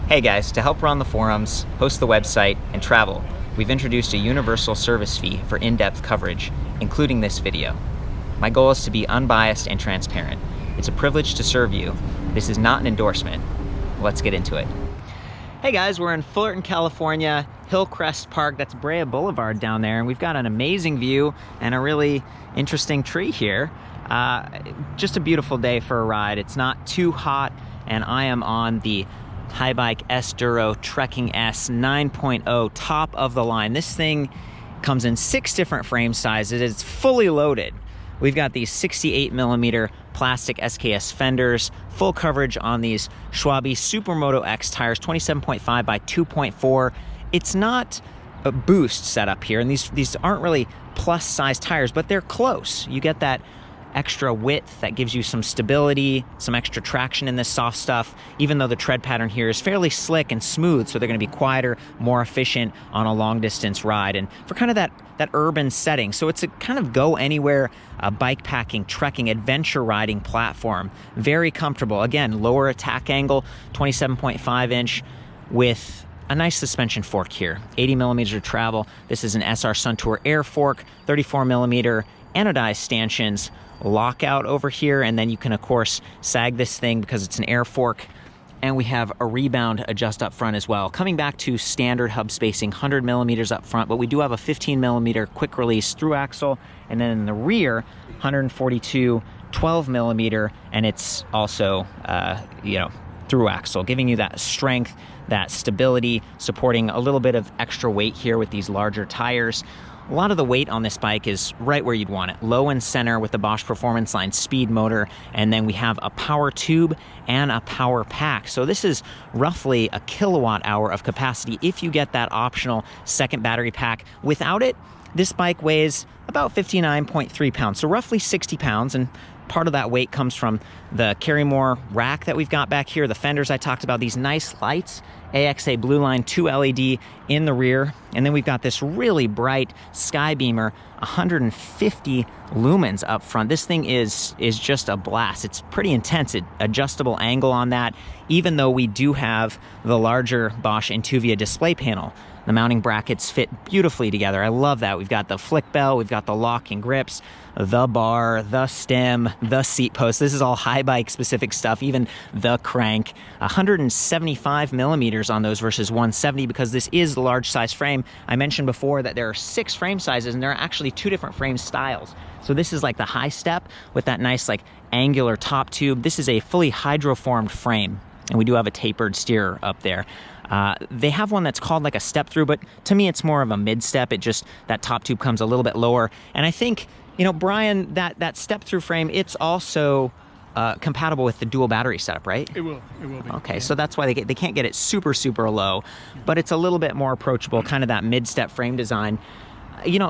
Hey guys, to help run the forums, host the website, and travel, we've introduced a universal service fee for in-depth coverage, including this video. My goal is to be unbiased and transparent. It's a privilege to serve you. This is not an endorsement. Let's get into it. Hey guys, we're in Fullerton, California, Hillcrest Park. That's Brea Boulevard down there, and we've got an amazing view and a really interesting tree here. Just a beautiful day for a ride. It's not too hot, and I am on the Haibike SDURO Trekking S 9.0, top of the line. This thing comes in 6 different frame sizes. It's fully loaded. We've got these 68mm plastic SKS fenders, full coverage on these Schwalbe Supermoto X tires, 27.5 by 2.4. It's not a boost setup here, and these aren't really plus size tires, but they're close. You get that extra width that gives you some stability, some extra traction in this soft stuff, even though the tread pattern here is fairly slick and smooth, so they're going to be quieter, more efficient on a long distance ride, and for kind of that urban setting. So it's a kind of go anywhere bike packing, trekking, adventure riding platform. Very comfortable. Again, lower attack angle, 27.5 inch with a nice suspension fork here, 80mm of travel. This is an SR Suntour Air fork, 34mm anodized stanchions, lockout over here, and then you can of course sag this thing because it's an air fork, and we have a rebound adjust up front as well. Coming back to standard hub spacing, 100mm up front, but we do have a 15mm quick release through axle, and then in the rear 142 12mm, and it's also through axle, giving you that strength, that stability, supporting a little bit of extra weight here with these larger tires. A lot of the weight on this bike is right where you'd want it. Low and center with the Bosch Performance Line speed motor, and then we have a power tube and a power pack. So this is roughly a kilowatt hour of capacity if you get that optional second battery pack. Without it, this bike weighs about 59.3 pounds, so roughly 60 pounds, and part of that weight comes from the Carrymore rack that we've got back here, the fenders I talked about, these nice lights, AXA Blue Line 2 LED in the rear, and then we've got this really bright Skybeamer, 150 lumens up front. This thing is just a blast. It's pretty intense, adjustable angle on that, even though we do have the larger Bosch Intuvia display panel. The mounting brackets fit beautifully together. I love that. We've got the flick bell, we've got the locking grips, the bar, the stem, the seat post. This is all Haibike specific stuff, even the crank. 175mm on those versus 170 because this is the large size frame. I mentioned before that there are 6 frame sizes, and there are actually 2 different frame styles. So this is like the high step with that nice like angular top tube. This is a fully hydroformed frame, and we do have a tapered steer up there. They have one that's called like a step through, but to me it's more of a mid step. It just, that top tube comes a little bit lower. And I think, Brian, that step through frame, it's also compatible with the dual battery setup, right? It will be. Okay, yeah. so that's why they can't get it super low, but it's a little bit more approachable, kind of that mid step frame design.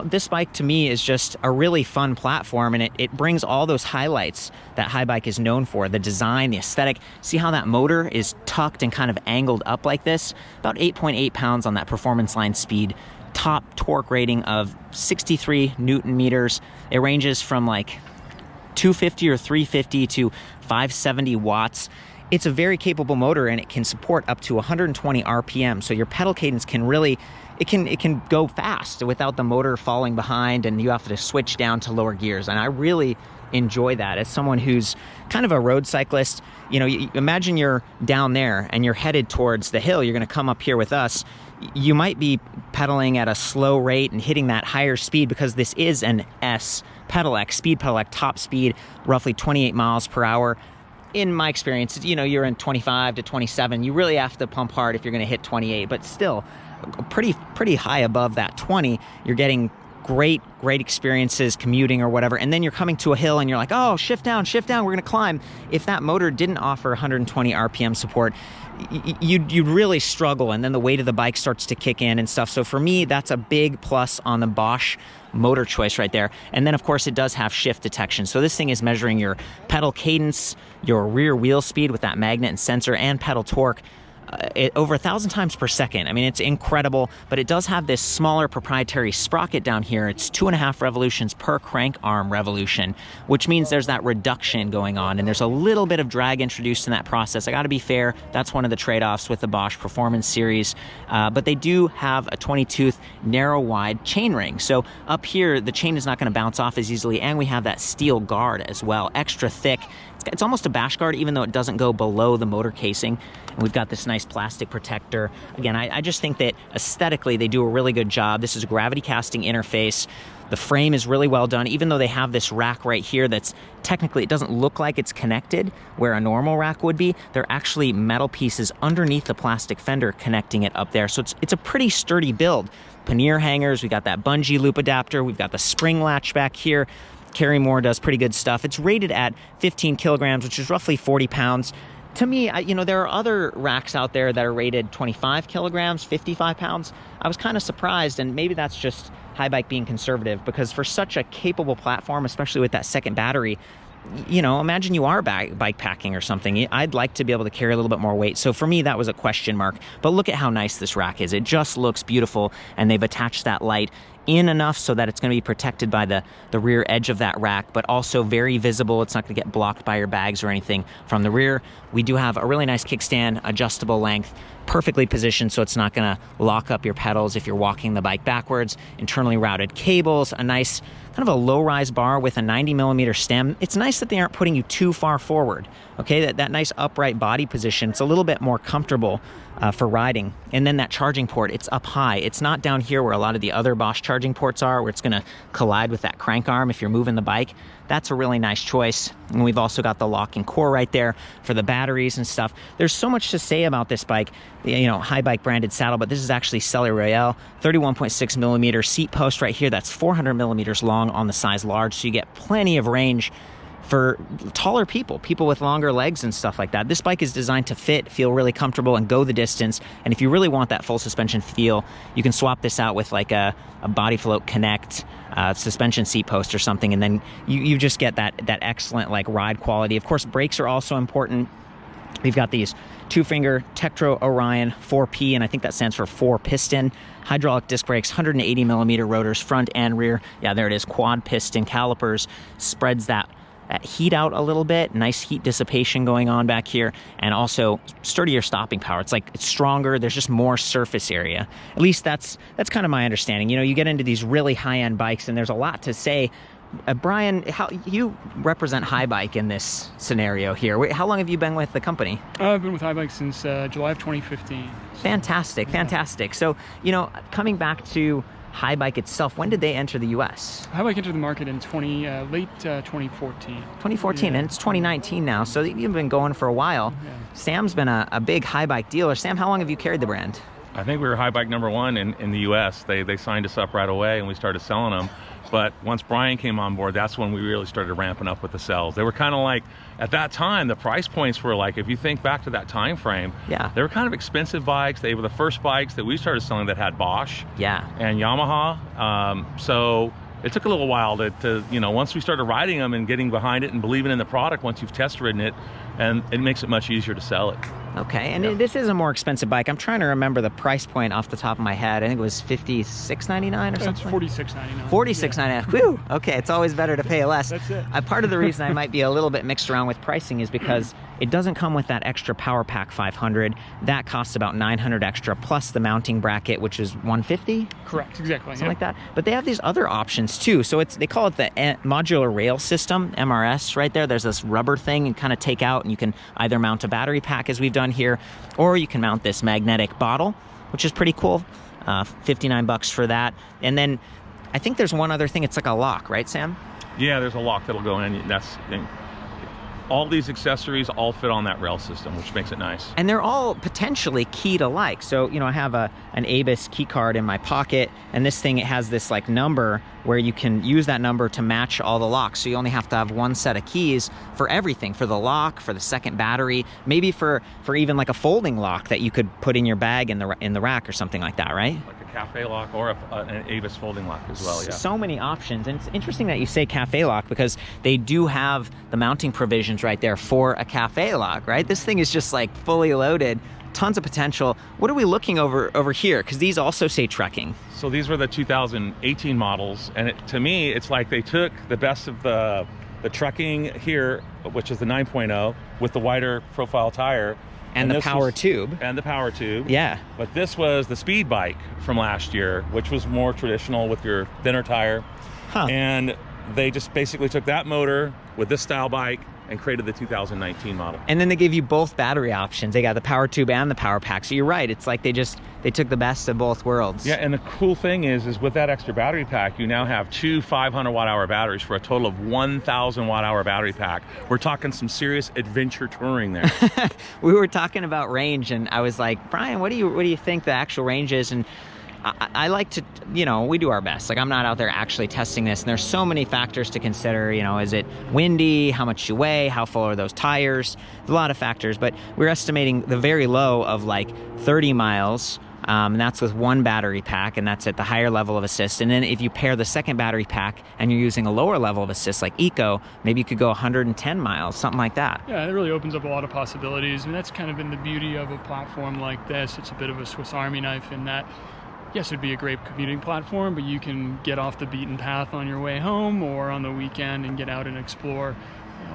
This bike to me is just a really fun platform, and it brings all those highlights that Haibike is known for, the design, the aesthetic. See how that motor is tucked and kind of angled up like this? About 8.8 pounds on that Performance Line speed. Top torque rating of 63 Newton meters. It ranges from like 250 or 350 to 570 watts. It's a very capable motor, and it can support up to 120 RPM, so your pedal cadence can really, it can go fast without the motor falling behind, and you have to switch down to lower gears, and I really enjoy that. As someone who's kind of a road cyclist, you imagine you're down there and you're headed towards the hill, you're going to come up here with us. You might be pedaling at a slow rate and hitting that higher speed because this is an S pedelec, speed pedelec, top speed, roughly 28 miles per hour. In my experience, you're in 25 to 27. You really have to pump hard if you're going to hit 28, but still pretty high above that 20. You're getting great experiences commuting or whatever, and then you're coming to a hill and you're like, oh, shift down, we're going to climb. If that motor didn't offer 120 RPM support, you'd really struggle, and then the weight of the bike starts to kick in and stuff. So for me, that's a big plus on the Bosch motor choice right there. And then of course it does have shift detection, so this thing is measuring your pedal cadence, your rear wheel speed with that magnet and sensor, and pedal torque. over 1,000 times per second. I mean, it's incredible, but it does have this smaller proprietary sprocket down here. It's 2.5 revolutions per crank arm revolution, which means there's that reduction going on, and there's a little bit of drag introduced in that process. I gotta be fair, that's one of the trade-offs with the Bosch Performance Series, but they do have a 20-tooth narrow wide chain ring. So up here, the chain is not gonna bounce off as easily, and we have that steel guard as well, extra thick. It's almost a bash guard, even though it doesn't go below the motor casing. And we've got this nice plastic protector. Again, I just think that aesthetically, they do a really good job. This is a gravity casting interface. The frame is really well done, even though they have this rack right here that's technically, it doesn't look like it's connected where a normal rack would be. They're actually metal pieces underneath the plastic fender connecting it up there. So it's a pretty sturdy build. Pannier hangers, we got that bungee loop adapter, we've got the spring latch back here. Carry More does pretty good stuff. It's rated at 15 kilograms, which is roughly 40 pounds. To me, you know, there are other racks out there that are rated 25 kilograms, 55 pounds. I was kind of surprised, and maybe that's just Haibike being conservative, because for such a capable platform, especially with that second battery, you know, imagine you are bike packing or something. I'd like to be able to carry a little bit more weight. So for me, that was a question mark. But look at how nice this rack is. It just looks beautiful, and they've attached that light in enough so that it's going to be protected by the rear edge of that rack, but also very visible. It's not going to get blocked by your bags or anything from the rear. We do have a really nice kickstand, adjustable length, perfectly positioned so it's not going to lock up your pedals if you're walking the bike backwards. Internally routed cables, a nice kind of a low-rise bar with a 90mm stem. It's nice that they aren't putting you too far forward, okay? That nice upright body position, it's a little bit more comfortable for riding. And then that charging port, it's up high. It's not down here where a lot of the other Bosch charging ports are, where it's going to collide with that crank arm if you're moving the bike. That's a really nice choice. And we've also got the locking core right there for the batteries and stuff. There's so much to say about this bike. You know, Haibike branded saddle, but this is actually Selle Royale, 31.6mm seat post right here. That's 400mm long on the size large, so you get plenty of range for taller people with longer legs and stuff like that. This bike is designed to fit, feel really comfortable, and go the distance. And if you really want that full suspension feel, you can swap this out with like a Body Float Connect suspension seat post or something, and then you just get that excellent like ride quality. Of course, brakes are also important. We've got these 2-finger Tektro Orion 4P, and I think that stands for 4-piston. Hydraulic disc brakes, 180mm rotors, front and rear. Yeah, there it is, quad piston calipers. Spreads that heat out a little bit, nice heat dissipation going on back here, and also sturdier stopping power. It's like, it's stronger, there's just more surface area. At least that's kind of my understanding. You know, you get into these really high-end bikes and there's a lot to say. Brian, how you represent Haibike in this scenario here? How long have you been with the company? I've been with Haibike since July of 2015. Fantastic, yeah. Fantastic. So, you know, coming back to Haibike itself, when did they enter the U.S.? Haibike entered the market in late 2014. 2014, yeah. And it's 2019 now, so you've been going for a while. Yeah. Sam's been a big Haibike dealer. Sam, how long have you carried the brand? I think we were Haibike #1 in the U.S. They signed us up right away, and we started selling them. But once Brian came on board, that's when we really started ramping up with the sales. They were kind of like, at that time, the price points were like, if you think back to that time frame, yeah, they were kind of expensive bikes. They were the first bikes that we started selling that had Bosch, yeah, and Yamaha. So it took a little while to, you know, once we started riding them and getting behind it and believing in the product, once you've test ridden it, and it makes it much easier to sell it. Okay, and yeah. This is a more expensive bike. I'm trying to remember the price point off the top of my head. I think it was $56.99 or something. It's $46.99. $46.99. Yeah. Whew. Okay, it's always better to pay less. That's it. Part of the reason I might be a little bit mixed around with pricing is because it doesn't come with that extra Power Pack 500. That costs about $900 extra, plus the mounting bracket, which is $150. Correct, exactly. Something like that. But they have these other options too. So they call it the Modular Rail System, MRS, right there. There's this rubber thing you kind of take out, and you can either mount a battery pack, as we've done here, or you can mount this magnetic bottle, which is pretty cool. $59 for that. And then I think there's one other thing. It's like a lock, right, Sam? Yeah, there's a lock that'll go in. All these accessories all fit on that rail system, which makes it nice. And they're all potentially keyed alike. So, you know, I have an Abus key card in my pocket, and this thing, it has this like number where you can use that number to match all the locks. So you only have to have one set of keys for everything, for the lock, for the second battery, maybe for even like a folding lock that you could put in your bag in the rack or something like that, right? Like a cafe lock or an Avis folding lock as well. Yeah. So many options, and it's interesting that you say cafe lock because they do have the mounting provisions right there for a cafe lock, right? This thing is just like fully loaded, tons of potential. What are we looking over here? Because these also say trekking. So these were the 2018 models, and to me, it's like they took the best of the trekking here, which is the 9.0, with the wider profile tire. And the power tube. And the power tube. Yeah. But this was the speed bike from last year, which was more traditional with your thinner tire. Huh. And they just basically took that motor with this style bike and created the 2019 model. And then they gave you both battery options. They got the power tube and the power pack. So you're right. It's like they took the best of both worlds. Yeah, and the cool thing is with that extra battery pack, you now have two 500 watt hour batteries for a total of 1,000 watt hour battery pack. We're talking some serious adventure touring there. We were talking about range, and I was like, Brian, what do you think the actual range is? And I like to, we do our best. Like, I'm not out there actually testing this, and there's so many factors to consider. Is it windy? How much you weigh? How full are those tires? There's a lot of factors, but we're estimating the very low of like 30 miles. And that's with one battery pack, and that's at the higher level of assist. And then if you pair the second battery pack and you're using a lower level of assist like Eco, maybe you could go 110 miles, something like that. Yeah, it really opens up a lot of possibilities. And that's kind of been the beauty of a platform like this. It's a bit of a Swiss Army knife in that, yes, it'd be a great commuting platform, but you can get off the beaten path on your way home or on the weekend and get out and explore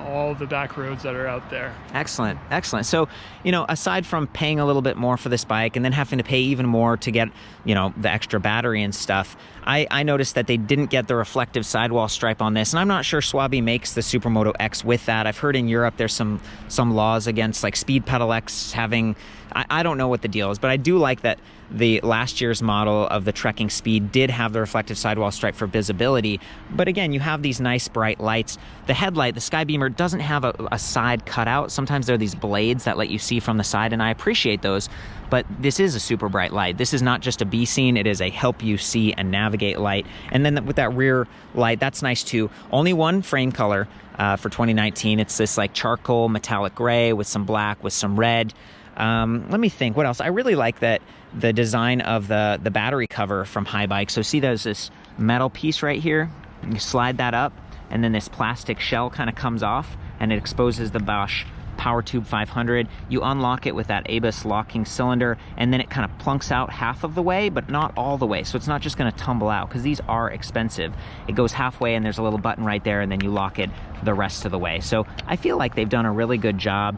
all the back roads that are out there. Excellent, excellent. So, aside from paying a little bit more for this bike and then having to pay even more to get, the extra battery and stuff, I noticed that they didn't get the reflective sidewall stripe on this, and I'm not sure Swabi makes the Supermoto X with that. I've heard in Europe there's some laws against like speed pedelecs having, I don't know what the deal is, but I do like that the last year's model of the trekking speed did have the reflective sidewall stripe for visibility. But again, you have these nice bright lights. The headlight, the Skybeamer, doesn't have a side cutout. Sometimes there are these blades that let you see from the side, and I appreciate those. But this is a super bright light. This is not just a be seen, it is a help you see and navigate light. And then with that rear light, that's nice too. Only one frame color for 2019. It's this like charcoal metallic gray with some black, with some red. Let me think, what else? I really like that the design of the battery cover from Haibike. So see, there's this metal piece right here. You slide that up, and then this plastic shell kind of comes off, and it exposes the Bosch Power Tube 500. You unlock it with that ABUS locking cylinder, and then it kind of plunks out half of the way, but not all the way. So it's not just going to tumble out, because these are expensive. It goes halfway, and there's a little button right there, and then you lock it the rest of the way. So I feel like they've done a really good job.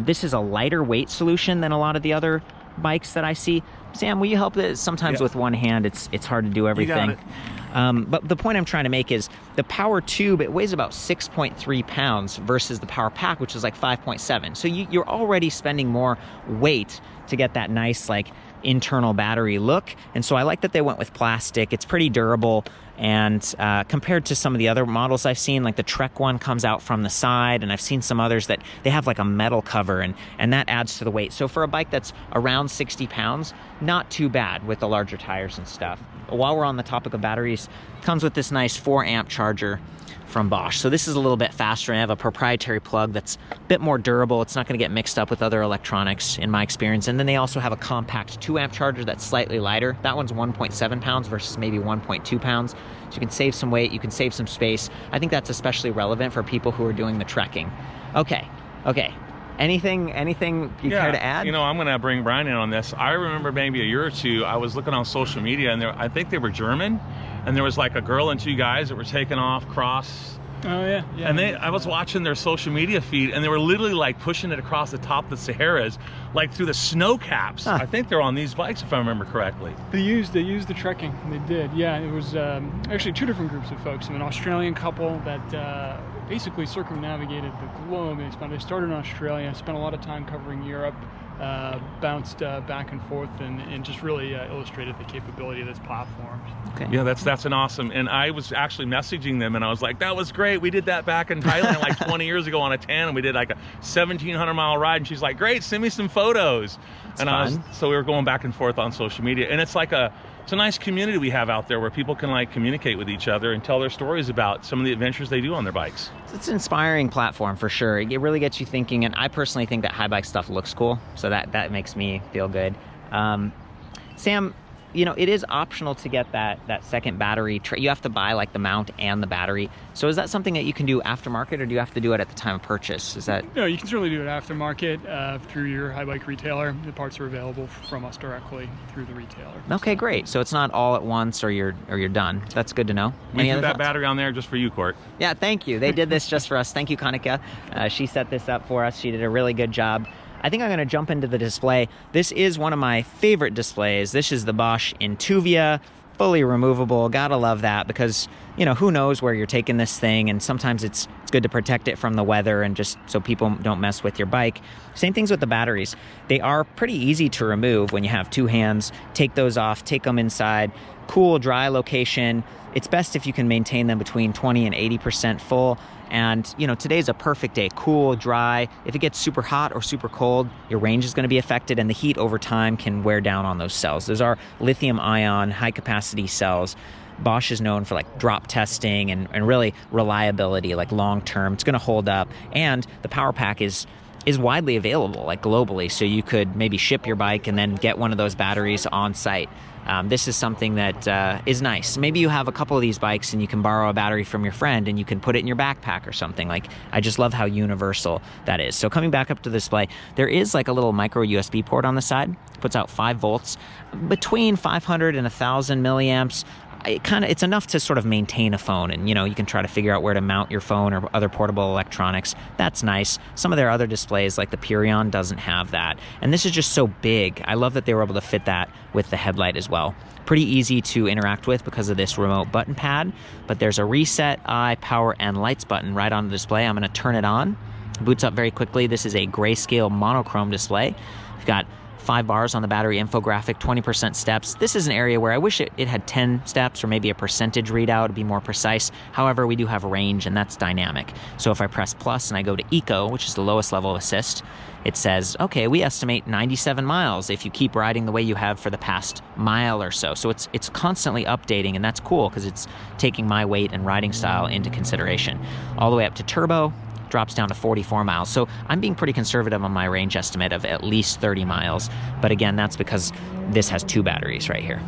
This is a lighter weight solution than a lot of the other bikes that I see. Sam, will you help this? Sometimes with one hand, it's hard to do everything. You got it. But the point I'm trying to make is the power tube, it weighs about 6.3 pounds versus the power pack, which is like 5.7. So you're already spending more weight to get that nice like internal battery look. And so I like that they went with plastic. It's pretty durable. And compared to some of the other models I've seen, like the Trek one comes out from the side, and I've seen some others that they have like a metal cover, and that adds to the weight. So for a bike that's around 60 pounds, not too bad with the larger tires and stuff. While we're on the topic of batteries, it comes with this nice 4-amp charger from Bosch. So this is a little bit faster, and I have a proprietary plug that's a bit more durable. It's not going to get mixed up with other electronics in my experience. And then they also have a compact 2-amp charger that's slightly lighter. That one's 1.7 pounds versus maybe 1.2 pounds. So you can save some weight, you can save some space. I think that's especially relevant for people who are doing the trekking. Okay. Anything you care to add? I'm going to bring Brian in on this. I remember maybe a year or two, I was looking on social media, and I think they were German, and there was like a girl and 2 guys that were taking off cross. Oh yeah. And I was watching their social media feed, and they were literally like pushing it across the top of the Saharas, like through the snow caps. Huh. I think they're on these bikes, if I remember correctly. They used the trekking. They did. Yeah, it was actually 2 different groups of folks. An Australian couple that basically circumnavigated the globe. They started in Australia, spent a lot of time covering Europe, bounced back and forth, and just really illustrated the capability of this platform. Okay. Yeah, that's an awesome. And I was actually messaging them, and I was like, that was great. We did that back in Thailand like 20 years ago on a tan, and we did like a 1,700 mile ride. And she's like, great, send me some photos. So we were going back and forth on social media, and it's a nice community we have out there where people can like communicate with each other and tell their stories about some of the adventures they do on their bikes. It's an inspiring platform for sure. It really gets you thinking, and I personally think that Haibike stuff looks cool, so that makes me feel good. Sam, you know, it is optional to get that second battery. You have to buy like the mount and the battery. So is that something that you can do aftermarket, or do you have to do it at the time of purchase? Is that? No, you can certainly do it aftermarket through your Haibike retailer. The parts are available from us directly through the retailer. Okay, great. So it's not all at once, or you're done. That's good to know. We threw that battery on there just for you, Court. Yeah, thank you. They did this just for us. Thank you, Kanika. She set this up for us. She did a really good job. I think I'm going to jump into the display. This is one of my favorite displays. This is the Bosch Intuvia, fully removable. Gotta love that, because, you know, who knows where you're taking this thing, and sometimes it's good to protect it from the weather and just so people don't mess with your bike. Same things with the batteries. They are pretty easy to remove when you have two hands. Take those off, take them inside. Cool, dry location. It's best if you can maintain them between 20 and 80% full. And, you know, today's a perfect day. Cool, dry. If it gets super hot or super cold, your range is going to be affected, and the heat over time can wear down on those cells. Those are lithium-ion, high-capacity cells. Bosch is known for like drop testing and really reliability, like long-term. It's going to hold up. And the power pack is widely available, like globally. So you could maybe ship your bike and then get one of those batteries on site. This is something that is nice. Maybe you have a couple of these bikes and you can borrow a battery from your friend and you can put it in your backpack or something. Like, I just love how universal that is. So coming back up to the display, there is like a little micro USB port on the side. Puts out 5 volts, between 500 and 1,000 milliamps. It's enough to sort of maintain a phone, and, you know, you can try to figure out where to mount your phone or other portable electronics. That's nice. Some of their other displays, like the Purion, doesn't have that, and this is just so big. I love that they were able to fit that with the headlight as well. Pretty easy to interact with because of this remote button pad, but there's a reset, eye, power, and lights button right on the display. I'm going to turn it on. It boots up very quickly. This is a grayscale monochrome display. We've got 5 bars on the battery infographic, 20% steps. This is an area where I wish it had 10 steps or maybe a percentage readout to be more precise. However, we do have range, and that's dynamic. So if I press plus and I go to eco, which is the lowest level of assist, it says, okay, we estimate 97 miles if you keep riding the way you have for the past mile or so. So it's constantly updating, and that's cool because it's taking my weight and riding style into consideration. All the way up to turbo, drops down to 44 miles. So I'm being pretty conservative on my range estimate of at least 30 miles. But again, that's because this has 2 batteries right here.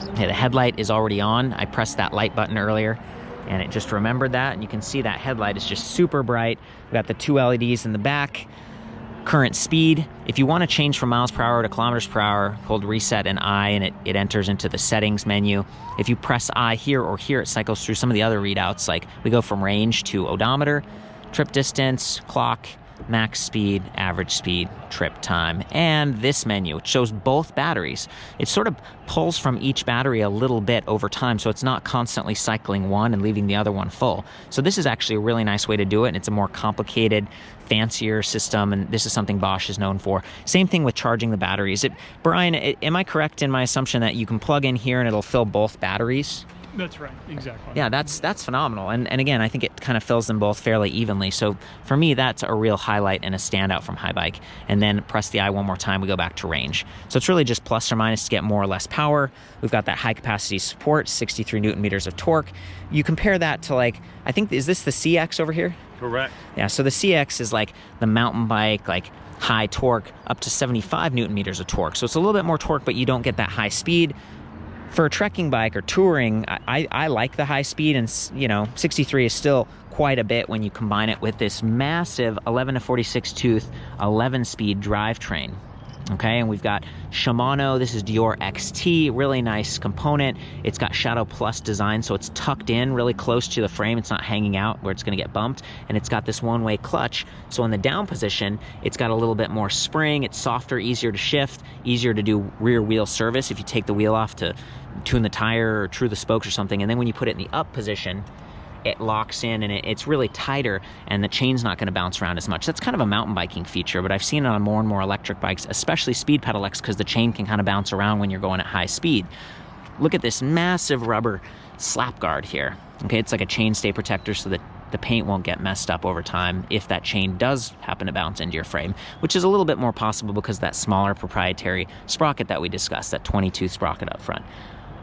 Okay, the headlight is already on. I pressed that light button earlier, and it just remembered that. And you can see that headlight is just super bright. We've got the 2 LEDs in the back. Current speed. If you want to change from miles per hour to kilometers per hour, hold reset and I, and it enters into the settings menu. If you press I here or here, it cycles through some of the other readouts. Like, we go from range to odometer, trip distance, clock, max speed, average speed, trip time, and this menu, which shows both batteries. It sort of pulls from each battery a little bit over time, so it's not constantly cycling one and leaving the other one full. So this is actually a really nice way to do it, and it's a more complicated, fancier system, and this is something Bosch is known for. Same thing with charging the batteries. Brian, am I correct in my assumption that you can plug in here and it'll fill both batteries? That's right, exactly. Yeah, that's phenomenal. And again, I think it kind of fills them both fairly evenly. So for me, that's a real highlight and a standout from Haibike. And then press the I one more time, we go back to range. So it's really just plus or minus to get more or less power. We've got that high capacity support, 63 Newton meters of torque. You compare that to, like, I think, is this the CX over here? Correct. Yeah, so the CX is like the mountain bike, like high torque, up to 75 Newton meters of torque. So it's a little bit more torque, but you don't get that high speed. For a trekking bike or touring, I like the high speed, and, you know, 63 is still quite a bit when you combine it with this massive 11 to 46 tooth, 11-speed drivetrain. Okay, and we've got Shimano, this is Deore XT, really nice component. It's got Shadow Plus design, so it's tucked in really close to the frame. It's not hanging out where it's gonna get bumped. And it's got this one-way clutch, so in the down position, it's got a little bit more spring. It's softer, easier to shift, easier to do rear wheel service if you take the wheel off to tune the tire or true the spokes or something. And then when you put it in the up position, it locks in, and it's really tighter, and the chain's not going to bounce around as much. That's kind of a mountain biking feature, but I've seen it on more and more electric bikes, especially speed pedelecs, because the chain can kind of bounce around when you're going at high speed. Look at this massive rubber slap guard here. Okay, it's like a chain stay protector so that the paint won't get messed up over time if that chain does happen to bounce into your frame, which is a little bit more possible because that smaller proprietary sprocket that we discussed, that 22 sprocket up front.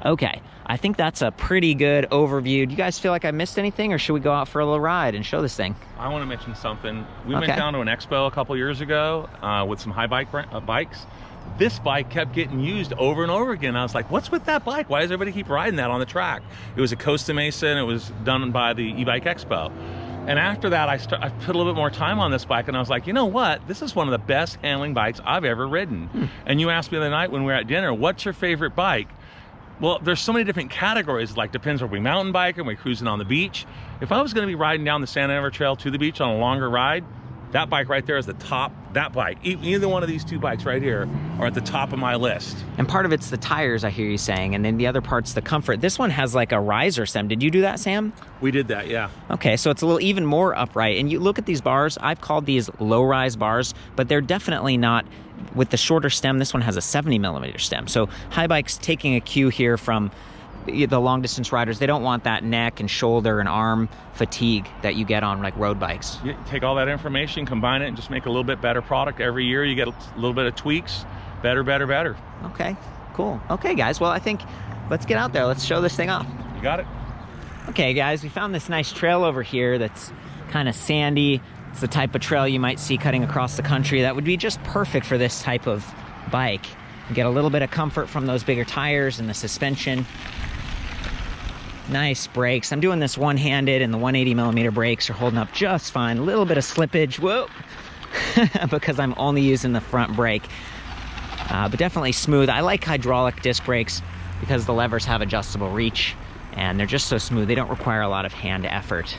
Okay, I think that's a pretty good overview. Do you guys feel like I missed anything, or should we go out for a little ride and show this thing? I want to mention something. We went down to an expo a couple years ago with some Haibike bikes. This bike kept getting used over and over again. I was like, what's with that bike? Why does everybody keep riding that on the track? It was a Costa Mesa, and it was done by the e-bike expo. And after that, I put a little bit more time on this bike, and I was like, you know what? This is one of the best handling bikes I've ever ridden. And you asked me the other night when we were at dinner, what's your favorite bike? Well, there's so many different categories, like depends, are we mountain biking, are we cruising on the beach? If I was gonna be riding down the Santa Ana Trail to the beach on a longer ride, that bike right there is the top, that bike. Either one of these two bikes right here are at the top of my list. And part of it's the tires, I hear you saying, and then the other part's the comfort. This one has like a riser stem. Did you do that, Sam? We did that, yeah. Okay, so it's a little even more upright. And you look at these bars, I've called these low-rise bars, but they're definitely not with the shorter stem. This one has a 70mm stem. So Haibike's taking a cue here from the long distance riders. They don't want that neck and shoulder and arm fatigue that you get on like road bikes. You take all that information, combine it, and just make a little bit better product. Every year you get a little bit of tweaks, better. Okay, cool. Okay guys, well I think let's get out there. Let's show this thing off. You got it. Okay guys, we found this nice trail over here that's kind of sandy. It's the type of trail you might see cutting across the country that would be just perfect for this type of bike. You get a little bit of comfort from those bigger tires and the suspension. Nice brakes. I'm doing this one-handed, and the 180mm brakes are holding up just fine. A little bit of slippage, whoa, because I'm only using the front brake. But definitely smooth. I like hydraulic disc brakes because the levers have adjustable reach, and they're just so smooth. They don't require a lot of hand effort.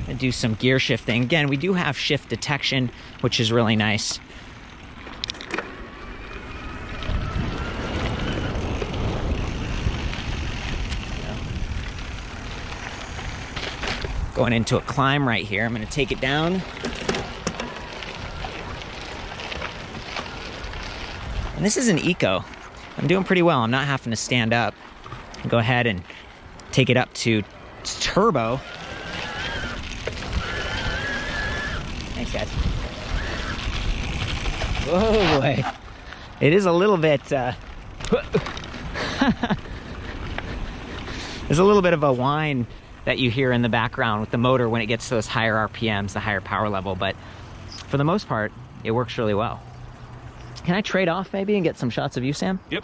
And do some gear shifting. Again, we do have shift detection, which is really nice. Going into a climb right here. I'm gonna take it down. And this is an eco. I'm doing pretty well. I'm not having to stand up. I'll go ahead and take it up to turbo. Thanks, guys. Whoa, boy. It is a little bit, there's a little bit of a whine that you hear in the background with the motor when it gets to those higher RPMs, the higher power level, but for the most part, it works really well. Can I trade off maybe and get some shots of you, Sam? Yep.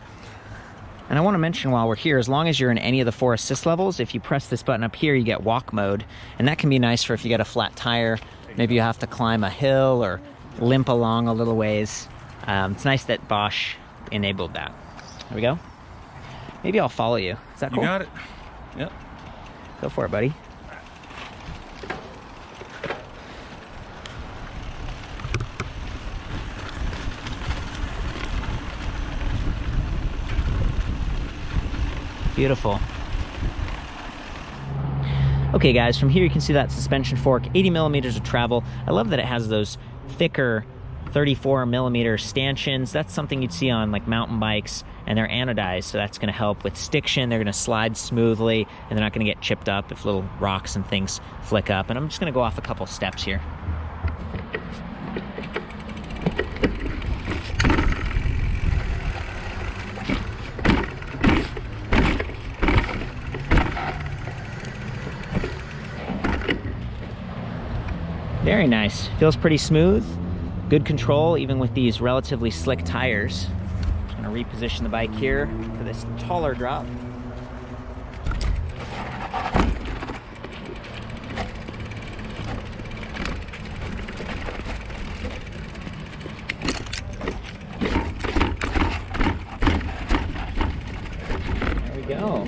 And I want to mention while we're here, as long as you're in any of the 4 assist levels, if you press this button up here, you get walk mode, and that can be nice for if you get a flat tire, maybe you have to climb a hill or limp along a little ways. It's nice that Bosch enabled that. There we go. Maybe I'll follow you. Is that cool? You got it. Yep. Go for it, buddy. Beautiful. Okay guys, from here you can see that suspension fork, 80mm of travel. I love that it has those thicker 34mm stanchions. That's something you'd see on like mountain bikes, and they're anodized, so that's going to help with stiction. They're going to slide smoothly, and they're not going to get chipped up if little rocks and things flick up. And I'm just going to go off a couple steps here. Very nice. Feels pretty smooth. Good control, even with these relatively slick tires. I'm gonna reposition the bike here for this taller drop. There we go.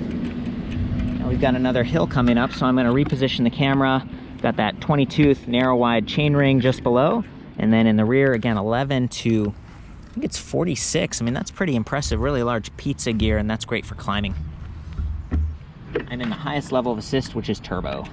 Now we've got another hill coming up, so I'm gonna reposition the camera. Got that 20-tooth narrow wide chainring just below, and then in the rear again 11 to I think it's 46. I mean, that's pretty impressive. Really large pizza gear, and that's great for climbing. I'm in the highest level of assist, which is turbo.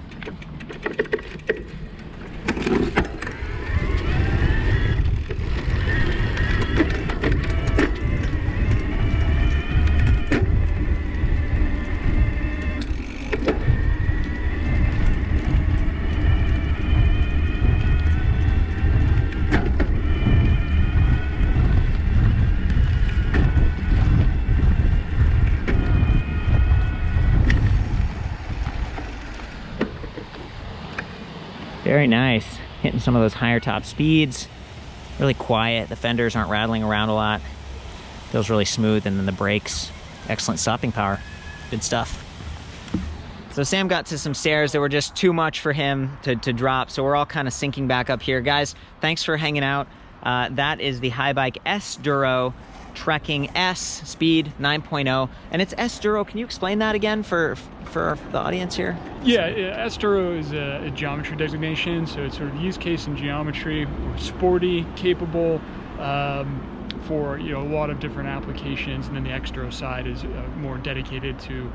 Very nice. Hitting some of those higher top speeds. Really quiet. The fenders aren't rattling around a lot. Feels really smooth, and then the brakes, excellent stopping power. Good stuff. So Sam got to some stairs that were just too much for him to drop, so we're all kind of sinking back up here. Guys, thanks for hanging out. That is the Haibike SDURO Trekking S, speed 9.0, and it's SDURO. Can you explain that again for the audience here? Yeah, SDURO is a geometry designation, so it's sort of use case in geometry. We're sporty, capable, for a lot of different applications, and then the SDURO side is more dedicated to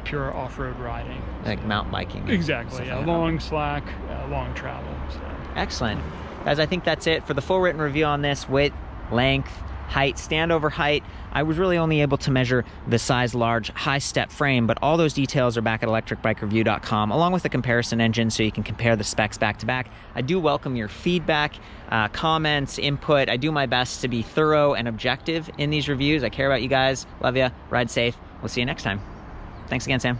pure off-road riding, like mountain biking. Exactly. Yeah, long slack, long travel. So. Excellent, guys. I think that's it for the full written review on this. Width, length, height, standover height. I was really only able to measure the size large high step frame, but all those details are back at ElectricBikeReview.com, along with the comparison engine, so you can compare the specs back to back. I do welcome your feedback, comments, input. I do my best to be thorough and objective in these reviews. I care about you guys. Love ya. Ride safe. We'll see you next time. Thanks again, Sam.